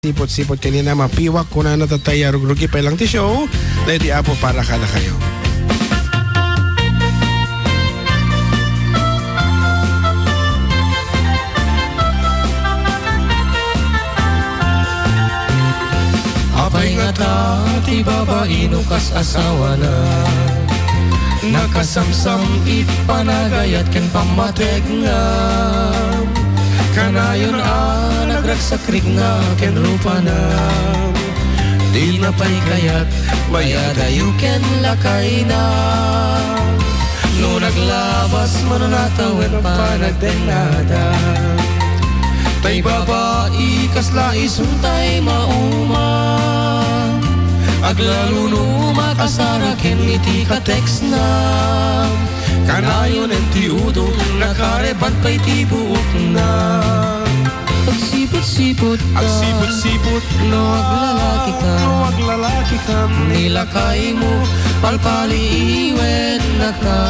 Sipot-sipot kanina mapiwak ko na natataya rugi pa lang ti show. Lady Apo para kada kayo. Apay nga ta, ti babaino kas asawa na nakasamsam ipanagayat ken pamateg nga kanayon nagragsakrig nga ken rupa na di na pay kayat mayadayo ken lakay na no naglabas mananatawen pa nagdenada tay babae kasla isuntay mauma aglaluno makasara ken iti ka-text na kanayon enti udo nakareban pa'y ti buok na pagsipot-sipot ka Agsipot-sipot no aglalaki ka lalaki ka nilakay mo palpaliiwen na ka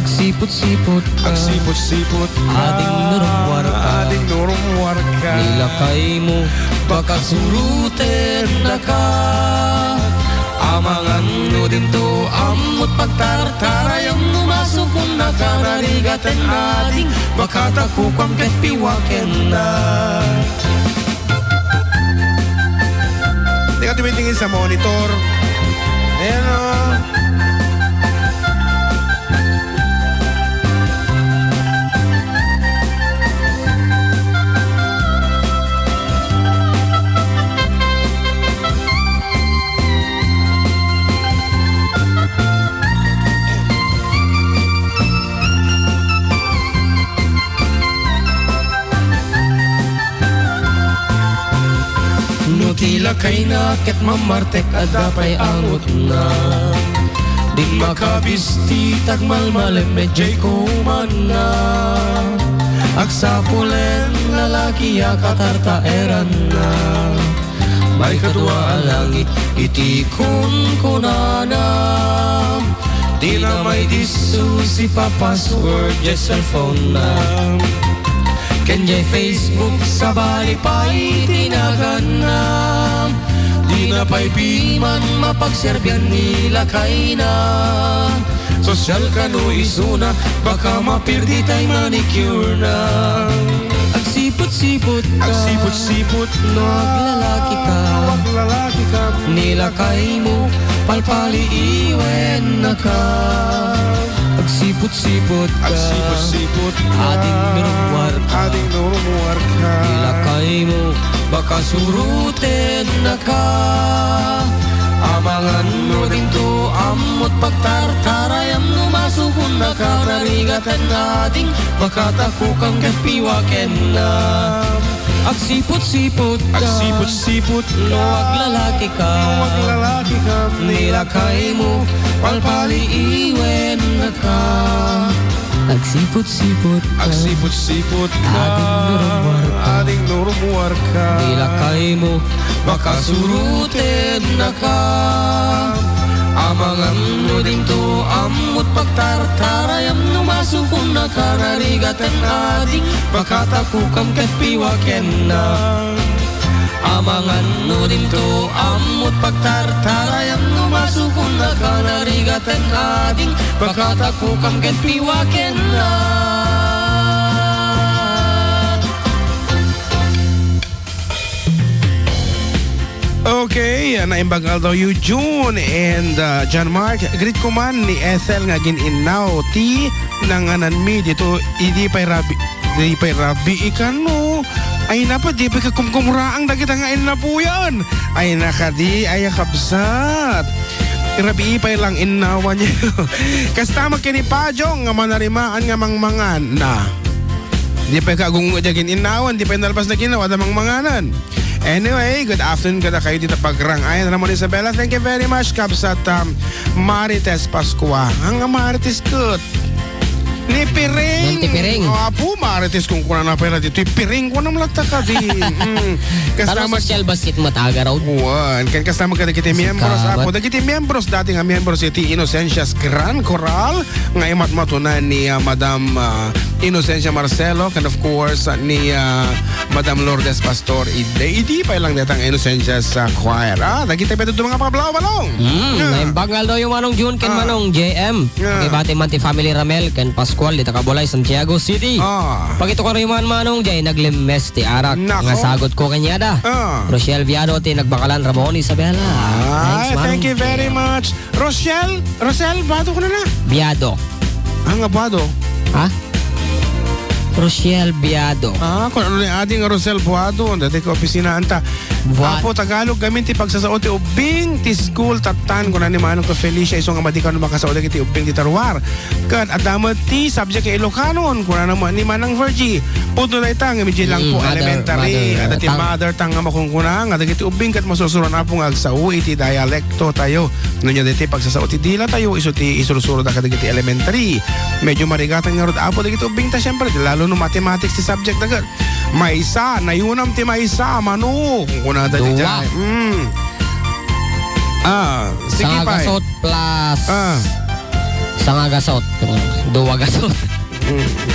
agsipot-sipot ka Agsipot-sipot ading nurumwar ka Ading nurumwar ka nilakay mo baka suruten na ka amangan no din to amot pagtartarayang numasukon na ka narigaten ading baka takukwam ket piwaken na Hindi ka tumitingin sa monitor. Ayan o. Tila kay na ket mamartek adapay angot na di makabisti tagmalmalem medjay kuman na agsapulen lalaki ya katartaeran na may kadua langit itikon kunana di na may disu si pa-password jay cellphone na Kenjay Facebook sa bali pa'y tinaganam di na pa'y piman mapagserbyan nila kay na sosyal ka no isuna baka mapirdi tay manicure na agsipot-sipot ka Agsipot-sipot no aglalaki ka lalaki ka nilakay mo palpaliiwen na ka agsipot-sipot ka Agsipot-sipot ading nurumwar ka Ading nurumwar ka nilakay mo baka suruten na ka amangan mo din to amot pagtartarayam numasukon na ka narigatan ading baka takukang ket piwaken na agsipot-sipot ka Agsipot-sipot no aglalaki ka lalaki ka nilakay mo palpaliiwen na ka agsipot-sipot ka Agsipot-sipot ka ading nurumwar ka Ading nurumwar ka nilakay mo baka suruten na ka amangan mo din to amot pagtartarayam numasukon na ka narigatan ading baka takukam ket piwaken na amangan mo din to amot pagtartarayam numasukon na ka narigatan ading baka takukam ket piwaken na Okay, naimbagal daw you June and John Mark. Greet ko man ni Ethel nga gininaw ti nanganan mi dito idi pay rabi ikan no. Ay napa di pa kumkumraang dagita nga na po yan. Ay nakadi ay kabsat. Rabi pay lang inawan niyo. Kasta magkinipajong nga manarimaan nga mangmangan na. Di pa kagung dagin inawan, di pa nalpas na ginawa da mangmanganan. Anyway, good afternoon kada kayo dito pagrangayan. Ramon Isabela, thank you very much. Kabsat Marites Pascua. Ang Marites good. Ni Piring. Nanti Piring. Apo, marites kung kuna na pera dito. Piring ko naman lata ka di. Tanong Kasama social basket mataga raw. Buwan, kan kasama ka dagiti membros Kabat. apo dagiti membros dati nga membros iti Inocencia's Grand Choral nga imat matunan ni Madam Inocencia Marcelo and of course ni Madam Lourdes Pastor idi pa lang datang Inocencia's choir. Dagiti peto mga pablaw-balong. Naimbangal daw yung Manong June ken Manong JM. Kibati man ti family Ramel ken Pascual dita Kabulay Santiago City. Pagito ko rin man Manong Jay naglimes ti arak Nako. nga sagot ko kanyada. Rochelle Viado ti nagbakalan Ramon Isabela. Ay, Manong thank you very much. Rochelle, bado ko na. Viado. Ang bado. Ha? Rochelle Viado. Kung ano ni ating Rosel Buado, dati ko opisina anta. Buat. Apo, Tagalog, gamin ti pagsasaot ti ubing ti school tatan ko na ni Manong ko Felicia isong nga madikan makasaot ti ubing ti Tarwar. Kan adama ti subject kay Ilocanon ko na naman ni Manang Virgie. Puto na itang imiji lang po elementary. Ada ti mother tang nga makungkunang. Ada ti ubing kat masusuran na po nga sa iti dialecto tayo. Nunya dati pagsasaot ti dila tayo iso ti isurusuro da kadagiti elementary. Medyo marigatan nga rod apo dagiti ubing ta syempre lalo no mathematics ti subject dagat. Maisa, nayunam ti maisa, mano. Kung kuna dati Dua. dyan. Sige Sanga pa. gasot plus sanga gasot. Dua gasot.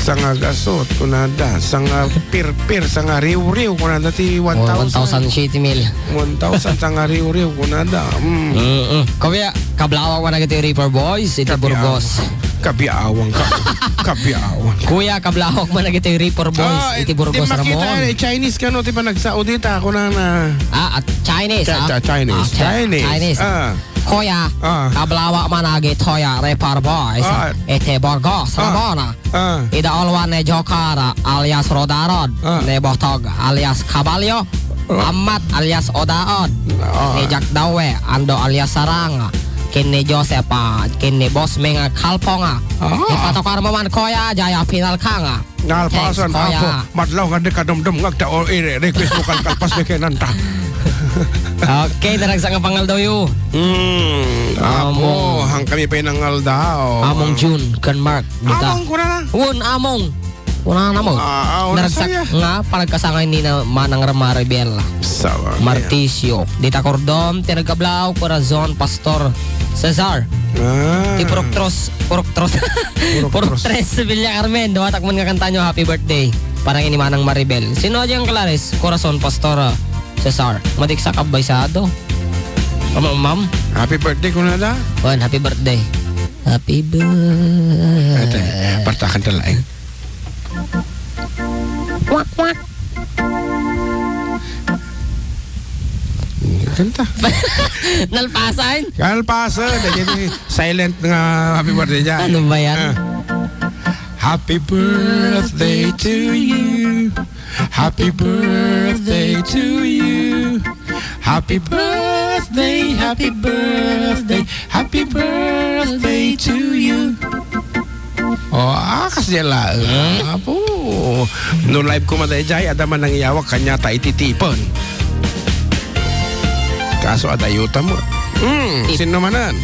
Sanga gasot, kunada. Sanga pir, sanga riw-riw, kunada ti 1,000. 1,000 city mil. 1,000 sanga riw-riw, kunada. Kaya kablawang man nagiti Reaper Boys iti Burgos. Kabiawang ka. Kabiawang. Kuya kablawang man nagiti Reaper Boys iti Burgos Di makita Ramon. Chinese ka no, ti pa nagsaudita ako na. At Chinese Chinese. Kuya kablawa man nagiti Hoya Reaper Boys iti Burgos Ramon. Ida Olwan ne Jokara alias Rodarod ne Botog alias Caballo Amat alias Odaod ni Jack Dawe Ando alias Sarang kini Joseph kini Boss Menga Kalponga ipatokar mo man Koya Jaya final kanga Nalpasan ako madlaw nga di kadumdum ngagda o request mo kalpas na kinanta. Okay, daragsang ang pangal daw yu. Amo, hang kami pa nangal daw. Among June kan Mark dita. Among ko na. Won among. Una na mo. Daragsak nga paragkasangay ni na Manang Ramaribel. Sawa. Martisio. Dita Cordom, Tinagablaw, Corazon, Pastor Cesar. Ti Puroktres Villa Carmen. Dumatak man nga kanta nyo, happy birthday. Parang ini Manang Maribel. Sino dyan Clarice? Corazon, Pastor Cesar. Madiksa kabaysado. Ma'am. Happy birthday ko na da. Wan, happy birthday. Happy birthday. Partakan talaing. Wak wak. Kanta. Nalpasan? Kalpasan. Jadi silent nga happy birthday dyan. Ano ba yan? Happy birthday to you. Happy birthday to you. Happy birthday, happy birthday, happy birthday to you. Kasi lang. Apo. No live ko madayjay, adaman nang iyawak kanya ta ititipon. Kaso adayuta mo. Sino manan?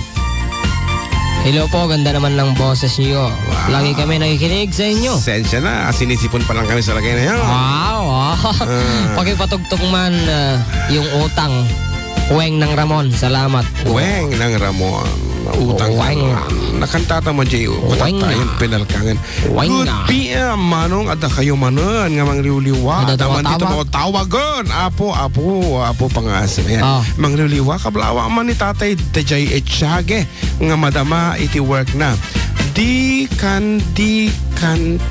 Hello po, ganda naman ng boses niyo. Lagi kami nakikinig sa inyo. Sensya na, sinisipon pa lang kami sa lagay na yan. Wow. Pagipatugtog man yung utang. Weng ng Ramon, salamat. Weng ng Ramon. Utang Weng. Nakantata mo dyan. Weng. Tayo pinalkangan. Weng. Good PM, manong. Ada kayo manon. Nga mangliwliwa. Ada Daman dito tawa-tawa. mo tawagan. Apo pangasin. Ayan. Mangliwliwa. Kablawa man ni tatay Dejay Etsyage. Nga madama iti work na. Di kan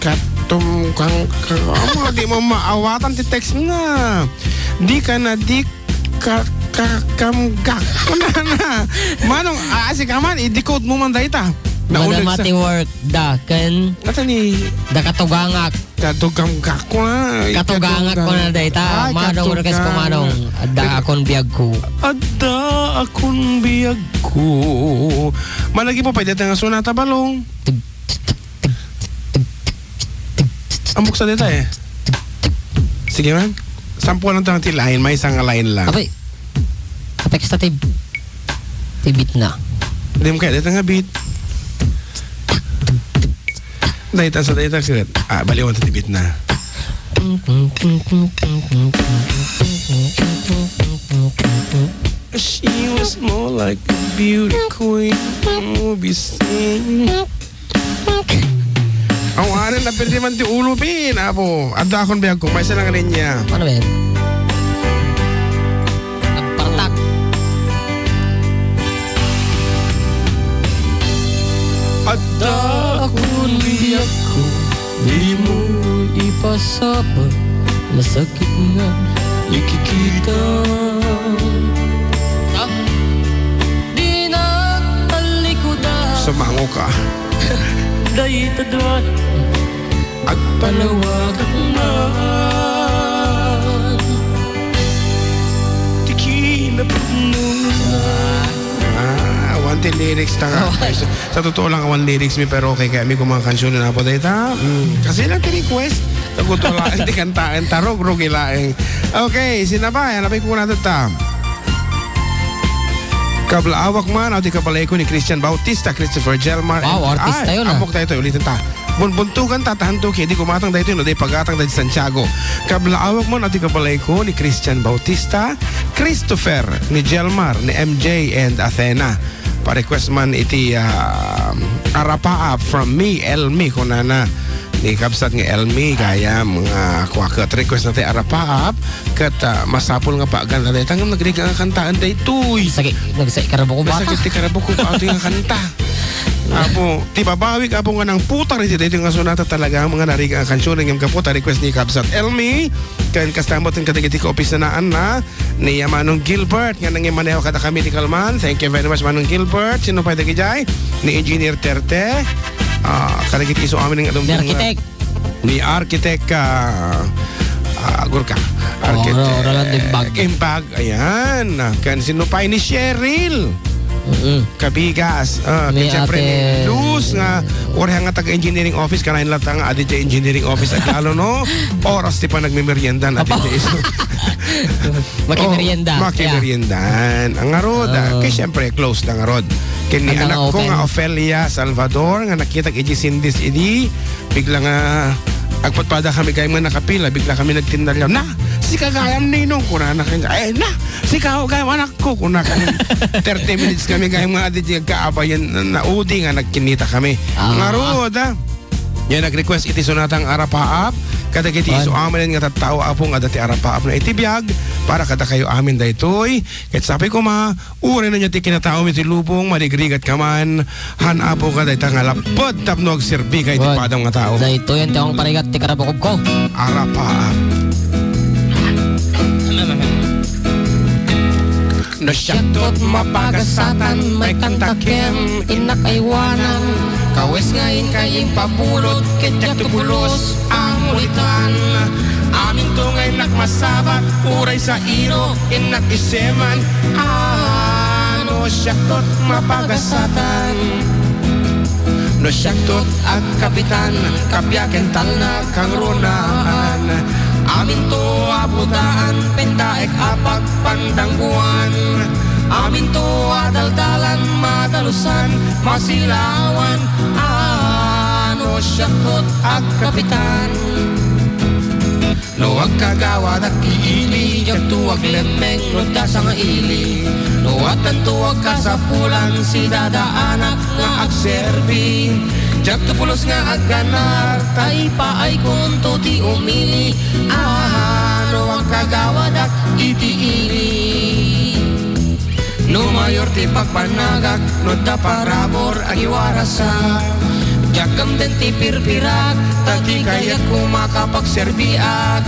katum kang di mo maawatan ti text nga. Di ka na di kamgak na. Manong si kaman i-decode mo man dayta. Madamati work da kan Ata ni da katugangak. katugamgak ko na. Katugangak ko na dayta. Manong request ko manong da akon biyag ko. Ada akong biyag ko. Malagi po pwede nga sunata balong. Ambok sa dita eh. Sige man. Sampo lang tayong tilahin. May isang line lang. Apay kasta tibit na. Hindi mo kaya dito nga beat. Dayta sa dayta sigat. Baliwan sa tibit na. She was more like a beauty queen movie scene. Awanan na pwede man ti ulo pin, apo. Anda akong biyag ko, may isa lang rin niya. Ano ba yan? Nagpartak. Adda Akong biyak ko, di mo ipasapa. Masakit nga ikikita. Di na talikudan. sumango ka. Dahil tadwan At panawagan man. Tikina puno. One lyrics na nga. Sa totoo lang, one lyrics mi, pero okay kaya mi kung mga kansyon na po dito. Kasi lang ti-request. Taguto lang, di kantaan, tarog-rog ilaing. Okay, sinabay, hanapin ko na ito ta. Kablaawak man, di kabalay ko ni Christian Bautista, Christopher Gelmar. Wow, artista yun, Amok tayo ito, ulitin ta. Bunbuntukan tatahan to, di kumatang dahito, no, di pagatang dahito Santiago. Kablaawak man, di kabalay ko ni Christian Bautista, Christopher, ni Gelmar, ni MJ, and Athena. Pa-request man iti Arapa from me, Elmi, kunana. Ni kabsat nga Elmi, kaya mga kwakot request natin Arapa kat masapol nga pa ganda dahil tangang nagriga nga kantaan dahil tuy. Nagsay karabo ko bata. Masakit ti karabo ko pa ato yung kanta. Apo, ti babawik apo nga ng puta rin dito yung sunata talaga mga nariga ang kansyon ng kaputa request ni kabsat Elmi. Kan kastamot ng katigiti ko opisanaan na ni Manong Gilbert nga nang imaneho kada kami ni Kalman. Thank you very much Manong Gilbert. Sino pa ito kijay? Ni Engineer Terte. Kadagiti iso amin ng adong ni Architect Agurka. Architect Imbag. Ayan. Kan sino pa ni Cheryl. Kabigas. Siyempre ni Luz nga orya nga taga-engineering office kanain lang nga adi dyan engineering office at lalo no oras di pa nagmimerienda adi dyan iso Makimerienda. Makimeriendan ang arod kaya siyempre close na ang arod kini anak ko nga Ofelia Salvador nga nakita iji sindis idi bigla nga agpatpada kami kayo nga nakapila bigla kami nagtindalyaw na si kagayam ninong kuna na na si kagayam anak ko kuna kami 30 minutes kami kayo nga adi dyan kaabayan na udi nga nagkinita kami ang arod yan nag-request iti sunatang Arapaap kadagiti iso amin nga tattao apong adati Arapaap na itibiyag para kada kayo amin daytoy ket sabi ko ma uri na niya ti kinatao mi ti lubong maligrigat ka man hanapo ka dayta nga lapod tapnog sirbi kay ti padang nga tao daytoy yan ti akong parigat ti karabukob ko Arapaap Nasyatot mapagasatan may kantakem inak aywanan kawes ngayon kayong pabulot ketyak tubulos ang ulitan amin to ngayon nakmasabat uray sa iro inak iseman ano siyaktot mapagasatan no siyaktot at kapitan kapyaken tal na kang runaan amin to abutaan pendaek apag pandangguan amin to adaldalan madalusan masilawan ano siyakot ag kapitan no ag kagawad at kiili jak tuwag lemeng no dasang ili no atan tuwag kasapulan si dadaanak nga ag serbi jak tupulos nga ag ganar tay paay kunto ti umili ano ang kagawad at itiili no mayor ti pagpanagak no da parabor ang iwarasa jakam den ti pirpirak tagi kaya kumakapagserbiak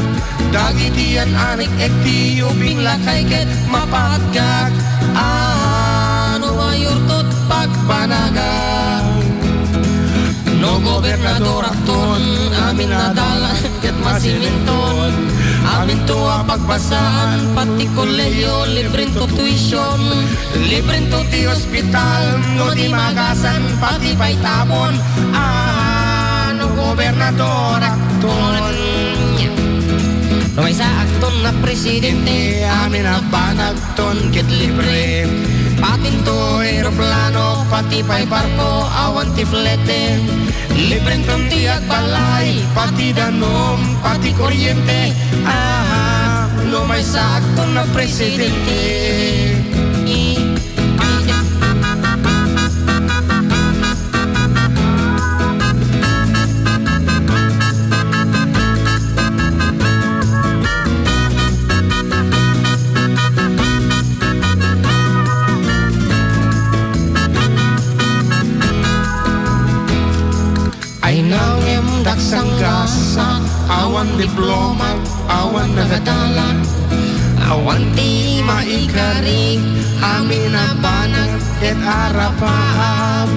dagitian anik ekti ubing lakay ket mapatgak ano mayor tot pagpanagak no gobernador akton amin nadalan ket masiminton amin to pagbasaan pati koleyo libreng to tuition libreng to ti hospital no di magasan pati paitabon ano gobernador akton no may sa akton na presidente amin na banagton ket libre Patinto, aeroplano, pati pa'y barko, awan ti flete. Libreng tonti at balay, pati danom, pati kuryente. Lumay sa akton na presidente. Ay nangem daksang gasa, awan diploma, awan nagadala, awan ti maikaring, amin na banag ket arapaham.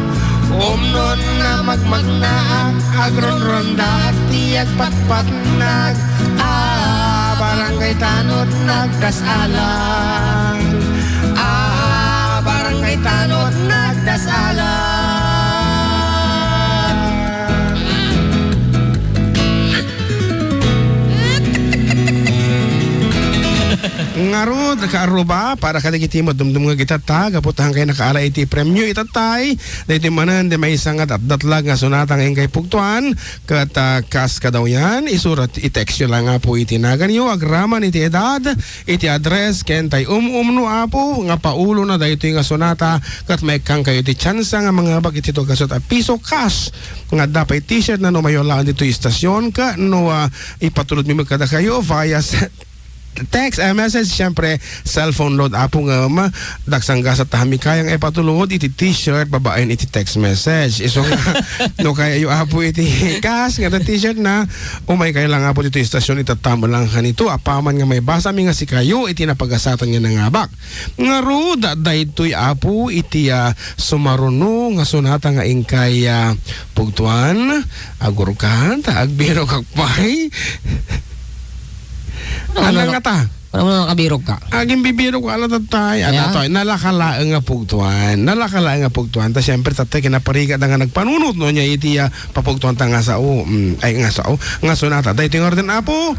Omnon na magmagna, agron-ronda ti agpatpatnag, barangay tanod nagdasalang, barangay tanod nagdasalang. Ngarod, nakaaruba, para kadagiti mo dumdum nga kita ta, kaputahan kayo nakaala iti premyo itatay, dahiti manan di may isangat at datlag nga sunatang ang kay pugtuan, kat kas ka daw yan, isurat i-text nyo lang nga po itinagan nyo, agraman iti edad, iti address, kentay no apo, nga paulo na dahito nga sunata, kat may kang kayo iti tsansa nga mga bag iti to kasot a piso cash, nga dapat t-shirt na no mayolaan dito istasyon ka, no ipatulot mi magkada kayo via text, message, syempre cellphone load apo nga daksang gasa tahami kayang ipatulod iti t-shirt babaen iti text message iso nga no kaya yung apo iti cash nga t-shirt na umay kayo lang apo dito istasyon itatama lang kanito apaman nga may basa mi nga si kayo iti napagasatan nga nangabak nga ro daytoy apo iti sumaruno nga sunata nga ingkay pugtuan agurkan ta agbiro kakpay. Ano nga ta? Ano mo nakabirog ka? Aging bibiro ko alat tatay. Ano to? Nalakalaang nga pugtuan. Nalakalaang nga pugtuan. Ta siyempre tatay kinaparigat nga nagpanunot no niya iti papugtuan ta nga sao. Ay nga sao. Nga sunata. Dahil ting orden apo.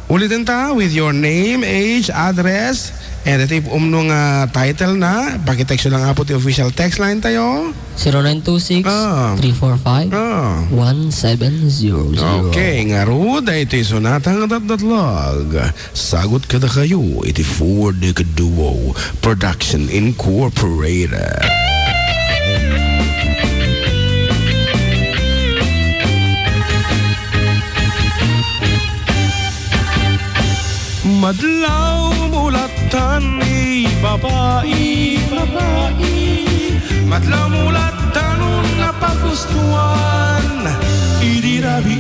Ulitin ta with your name, age, address, and ito yung title na. Pakitext lang apo ti official text line tayo. 0926-345-1700. Okay, nga ro, ito yung sunatang datdatlag. Sagot kada kayo, iti Ford Duo Production Incorporated. Madlaw mulatan ni babae, madlaw mulatan nga pagustuhan, idirabi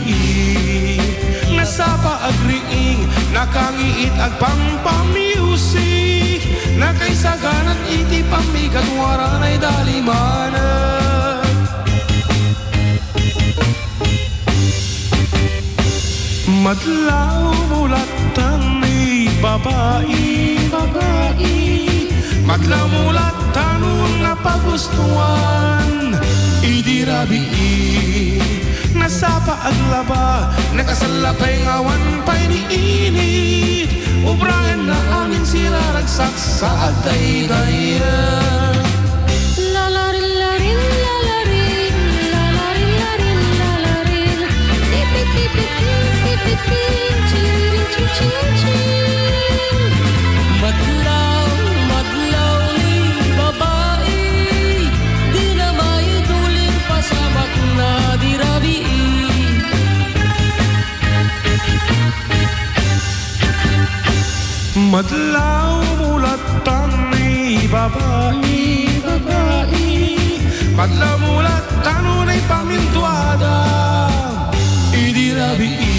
nasapa agriing, nakangiit ag pampamusic, nakaisaganan iti pamigatwaran ay dalimanan. Madlaw mulatan ni babae, madlaw mulatan nga pagustuhan, idirabi nasapa aglaba, nakasalapay ngawan pa'y niinit, ubrahan na amin sila ragsak sa agdaydayan. Madlaw ni babae, di na mayutuling pasamak na dirabi. Madlaw mulatan ni babae, madlaw mulatan ay pamintuada, idirabi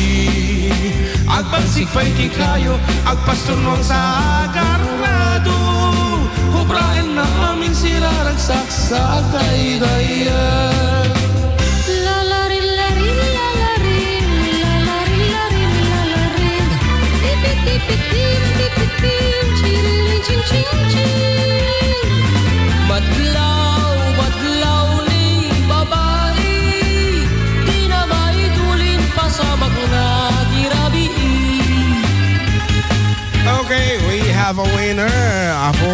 agbansik pa'y kikayo, agpastunong sa karnado, hubrain na amin sila ragsak sa agdaydayan. Lalarin, larin, lalarin, lalarin, larin, lalarin, tipit, tipit, tipit, tipit, ching, ching, ching, ching. Madlaw ni babae, di na maitulin pasamak na dirabi. Okay, we have a winner. Apo,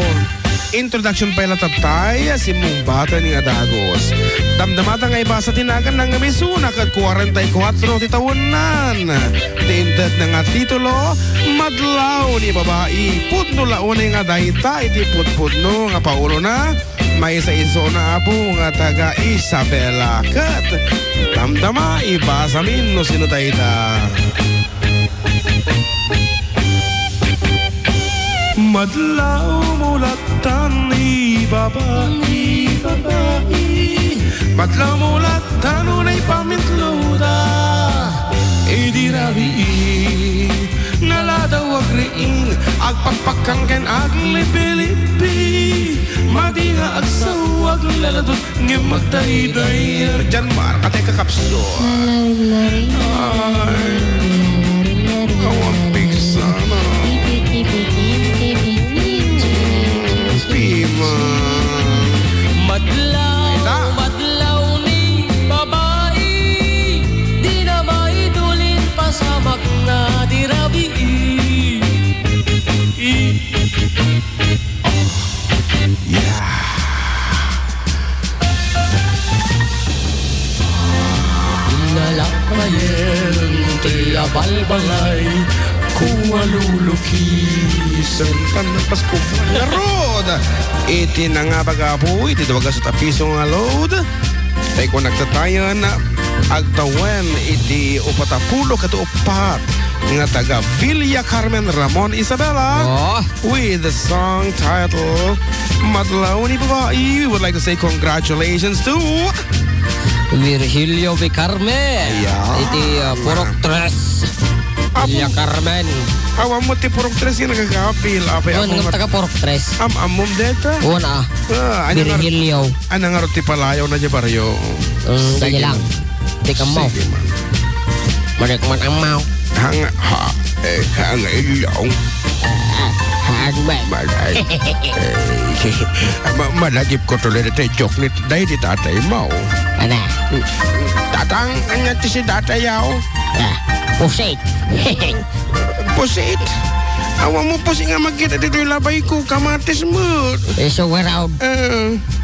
introduction pa ila tatay si mong bata ni Adagos. Damdamata nga iba sa tinagan ng misuna kag 44 ti tawanan. Tinted na nga titulo, Madlaw ni babae. Pudno launay nga dayta iti pudpudno nga paulo na. May isa-iso na apo nga taga Isabela. Kat damdama iba sa min no sino dayta. Madlaw mulatan ni babae, Madlaw mulatan unay pamintluda. Idirabi naladaw agriing agpagpakang ken aglipilipi. Madi nga agsaw aglaladot ngem magdayday. Jan mar katay kakapso. Ay, kawang pigsana. Madlaw, madlaw ni babae, di na maidulin pasamak na dirabi. Inalakayen, tiya balbalay, kung alulukisan Kan Pasko Road. Iti na nga bagapo, iti dawaga sa tapiso nga load. Tay ko nagtatayan agtawan iti upatapulo katuupat nga taga Villa Carmen Ramon Isabela with the song title Madlaw ni babae. We would like to say congratulations to Virgilio Vicarme. Yeah. Iti Purok Tres. Villa Carmen. awam mo ti purok tres yung nagagapil. Apay Ano nga taga Purok Tres? amom deta. Una. Virgilio. Anang nga roti palayaw na dya baryo. Sige lang. Di ka mo. Sige man. Manik man ang mau. Hang ilaw. Hagman. Malagip ko tuloy na tayo joke nito. Dahil di tatay mo. Ano? Tatang, ano ti si tatay yaw? Pusit. Pusit. Awa mo po nga magkita dito yung labay ko. Kamatis mo. So around.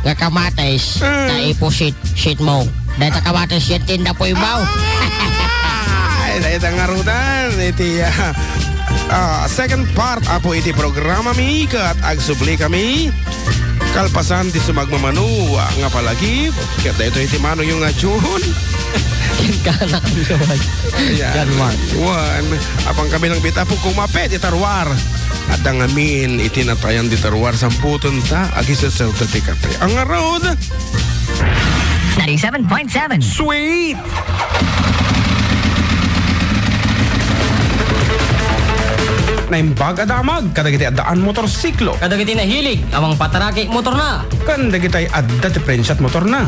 Kakamatis. Na ipusit. Shit mo. Dahil sa kamatis yan tinda po ibaw. Ay, dahil ang arutan. Iti, second part apo iti programa mi kat agsubli kami kalpasan di sumagmamanu nga palagi kat dito iti mano yung atyon. Kanak naman. Yan one apang kami lang bita po kumapet itarwar at ang amin itinatayan di tarwar samputon ta agis sa certificate ang road 97.7 sweet. Naimbag adamag, kadagiti adaan motorsiklo. Kadagiti na hilig, amang pataraki motor na. Kadagiti adda ti prensat motor na.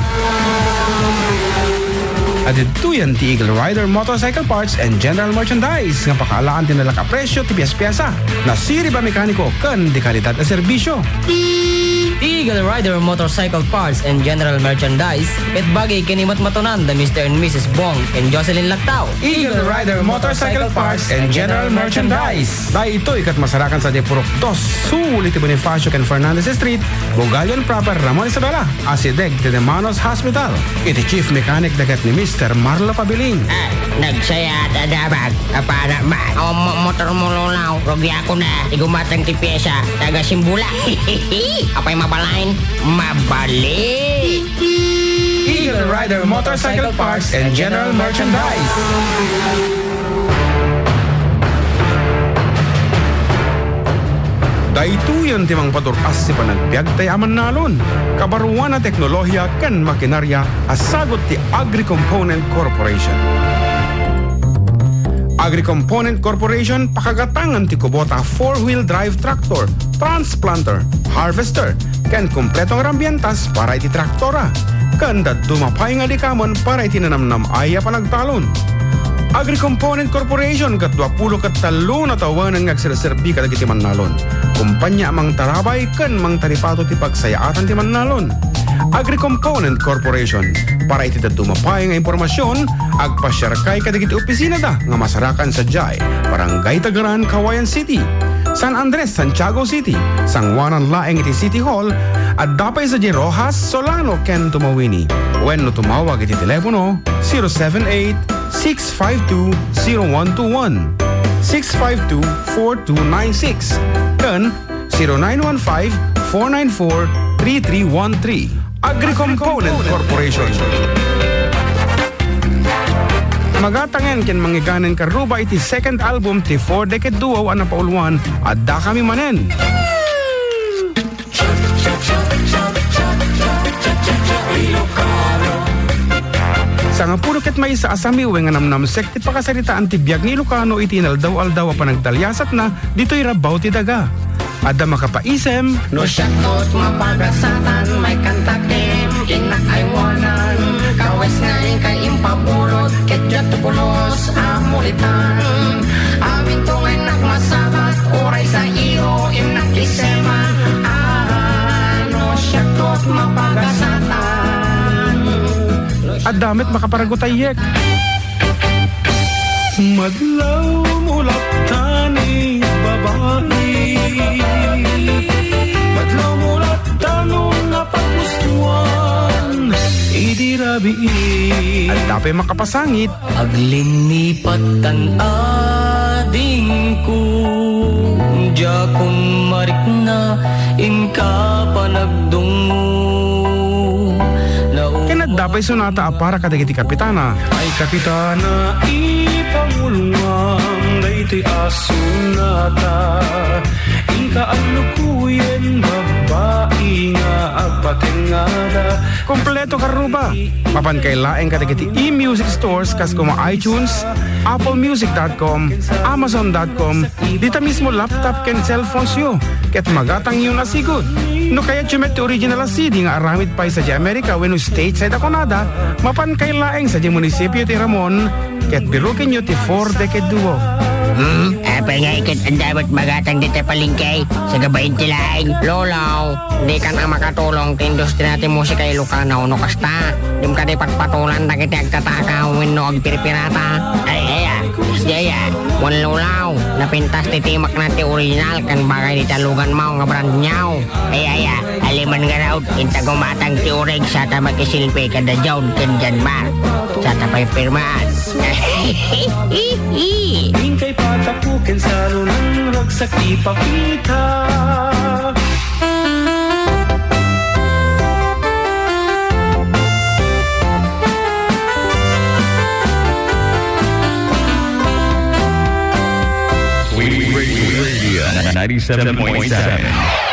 Adito yan ti Eagle Rider Motorcycle Parts and General Merchandise nga pakalaan tinala ka presyo ti piyas-piyasa na siri ba mekaniko kan di kalidad at serbisyo. Eagle Rider Motorcycle Parts and General Merchandise, petbagi kinimat matunan da Mr. and Mrs. Bong and Jocelyn Lactao. Eagle Rider Motorcycle Parts and General Merchandise. Dahil ito ikat masarakan sa Depurok 2, sulit ti Bonifacio and Fernandez Street, Bugalion Proper, Ramon Isabela, Asideg, Tedemanos Hospital. Iti Chief Mechanic dagat ni Mr. Marlo Pabiling. Nagsaya dadabag, para man. Motor mo lulaw, rogi ako na, igumatang ti pyesa, taga Simbula. Apay mabalain, mabali. Eagle Rider Motorcycle Parts and General Merchandise. Daituyan timang paturas si panagbiag tayaman nalon. Kabaruan na teknolohiya kan makinarya asagot ti Agri-Component Corporation. Agri-Component Corporation pakagatangan ti Kubota 4-wheel drive tractor, transplanter, harvester, ken kumpletong rambientas para iti traktora. Kanda dumapay nga dikamon para iti nanamnam aya panagtalon. Agri-Component Corporation kat 20 kat 3 na tawanan nga agserserbi kadag iti Mannalon. Kumpanya mang tarabay ken mang taripato ti pagsayaatan ti Mannalon. Agri-Component Corporation para iti dumapay nga impormasyon agpasyarkay kadag iti opisina da nga masarakan sa Jai, Barangay Tagaran, Kawayan City. San Andres, Santiago City, Sangwanan Laeng iti City Hall, at dapay sa J. Rojas, Solano, Ken Tumawini. Wenno tumawag iti telepono 078-652-0121, 652-4296, ken 0915-494-3313. Agri-Component Corporation. Magatangen ken mangiganen karuba iti second album ti 4-decade duo ana pauluan at da kami manen. Sa nga puno ket may sa asamiwe nga namnamsek ti pakasaritaan ti biag ni Ilocano iti naldaw-aldaw a panagdalyasat na dito'y rabaw ti daga. Adda makapaisem No syakot mapagasatan may kantakem inakaywanan kawes ngay kay impabulot kedyat tupulos amulitan amin tong enak masabat oray sa iyo inakiseman no syakot mapagasatan at damit makaparagutayek. Madlaw mulap tani babae, madlaw mulap tanong napagustuhan, idirabi. At dapat makapasangit. aglinipat tan ading ko jakon marik na inka panagdungo Kinadapay sunata para kadagiti kapitana. Ay kapitana, ipangulungang dayti asunata. Inka alukuyen, babae nga agpatengada. Kompleto karuba. Mapan kay laeng kadagiti e-music stores kas kuma iTunes, applemusic.com, amazon.com, dita mismo laptop ken cellphones yo. Ket magatang yun na sigud. No kaya chumet ti original CD nga aramid pa sa Amerika wenno stateside ako nada, mapan kay laeng sa munisipyo ti Ramon, ket birukin nyo ti 4-decade duo. Apay nga ikit ang dapat magatang dito palingkay sa gabayin tilaing. Lolaw, di ka na makatulong ti industri natin musika Ilocano no kasta. Dim ka di patpatulan na kita agtataka wenno agpirpirata. Ay, Jaya, wan lolaw, napintas ti timak na ti original kan bagay di talugan mo nga brand nyaw. Ay, aliman nga raw, inta gumatang ti urig sa tamakisilpi kada jawd kan dyan bar. Sa tapay pirmaan. Ingkay patapukin sa lunang ragsak ipakita. We Radio 97.7.